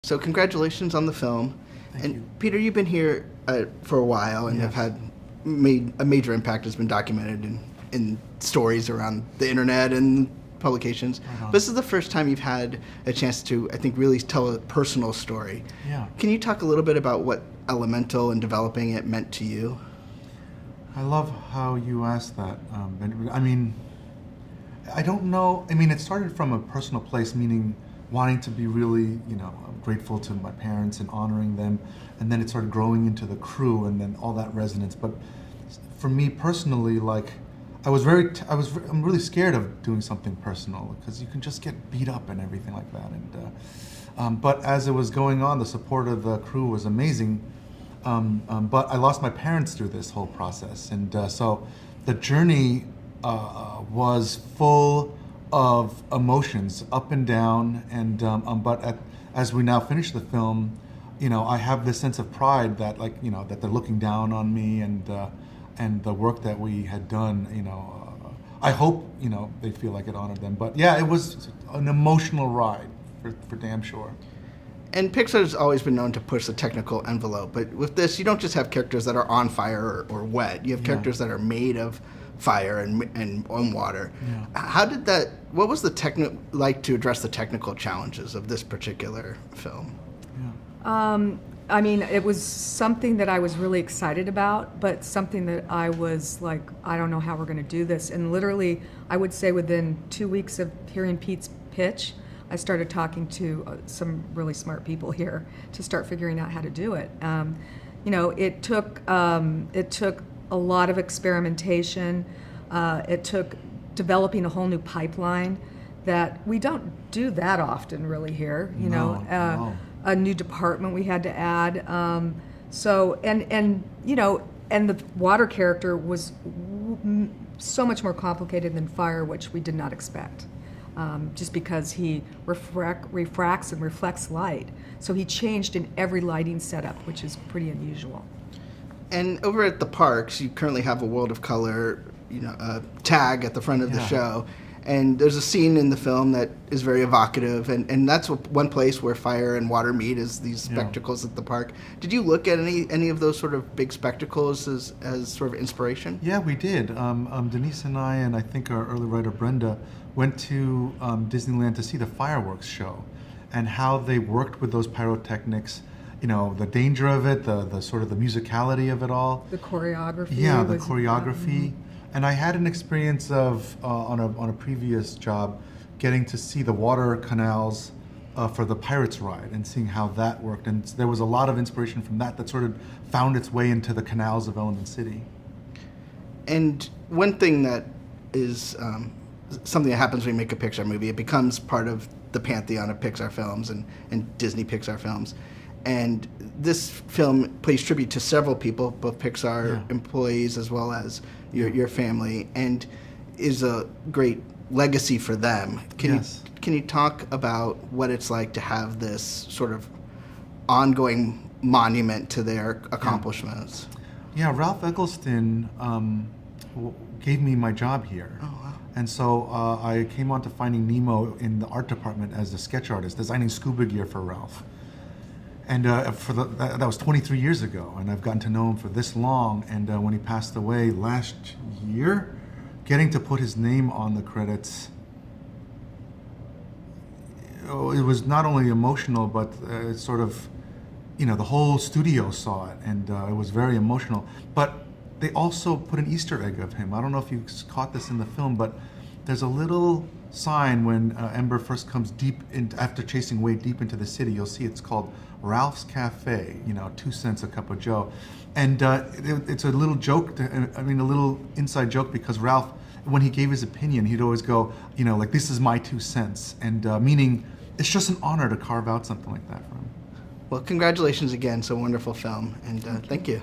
So congratulations on the film. Thank you. Peter, you've been here for a while and Yes. have had made a major impact has been documented in stories around the internet and publications. Uh-huh. This is the first time you've had a chance to, I think, really tell a personal story. Yeah. Can you talk a little bit about what Elemental and developing it meant to you? I love how you asked that. I mean, I don't know. I mean, it started from a personal place, meaning wanting to be really, grateful to my parents and honoring them, and then it started growing into the crew, and then all that resonance. But for me personally, like, I'm really scared of doing something personal because you can just get beat up and everything like that. And but as it was going on, the support of the crew was amazing. But I lost my parents through this whole process, and so the journey was full of emotions, up and down. And as we now finish the film, I have this sense of pride that, that they're looking down on me, and the work that we had done. I hope they feel like it honored them. But yeah, it was an emotional ride for damn sure. And Pixar's always been known to push the technical envelope, but with this, you don't just have characters that are on fire or wet. You have characters that are made of fire and on water. Yeah. How did that? What was the like to address the technical challenges of this particular film? Yeah. I mean, it was something that I was really excited about, but something that I was like, I don't know how we're going to do this. And literally, I would say within 2 weeks of hearing Pete's pitch, I started talking to some really smart people here to start figuring out how to do it. It took a lot of experimentation. It took developing a whole new pipeline that we don't do that often really here. No. A new department we had to add. And the water character was so much more complicated than fire, which we did not expect. Just because he refracts and reflects light. So he changed in every lighting setup, which is pretty unusual. And over at the parks, you currently have a World of Color, tag at the front of the show. And there's a scene in the film that is very evocative, and that's one place where fire and water meet is these spectacles at the park. Did you look at any of those sort of big spectacles as sort of inspiration? Yeah, we did. Denise and I think our early writer Brenda went to Disneyland to see the fireworks show and how they worked with those pyrotechnics. The danger of it, the sort of the musicality of it all. The choreography. Yeah, the choreography. And I had an experience of on a previous job getting to see the water canals for the Pirates ride and seeing how that worked. And there was a lot of inspiration from that sort of found its way into the canals of Element City. And one thing that is something that happens when you make a Pixar movie, it becomes part of the pantheon of Pixar films and Disney Pixar films. And this film pays tribute to several people, both Pixar employees as well as your family, and is a great legacy for them. Can you talk about what it's like to have this sort of ongoing monument to their accomplishments? Yeah, Ralph Eggleston gave me my job here. Oh, wow. And so I came on to Finding Nemo in the art department as the sketch artist, designing scuba gear for Ralph. And that was 23 years ago, and I've gotten to know him for this long. And when he passed away last year, getting to put his name on the credits, it was not only emotional, but it's sort of, the whole studio saw it, and it was very emotional. But they also put an Easter egg of him. I don't know if you caught this in the film, but there's a little sign when Ember first comes after chasing Wade deep into the city. You'll see it's called Ralph's Cafe, 2 cents a cup of Joe. And it's a little joke, a little inside joke, because Ralph, when he gave his opinion, he'd always go, this is my 2 cents. And meaning it's just an honor to carve out something like that for him. Well, congratulations again. It's a wonderful film, and thank you.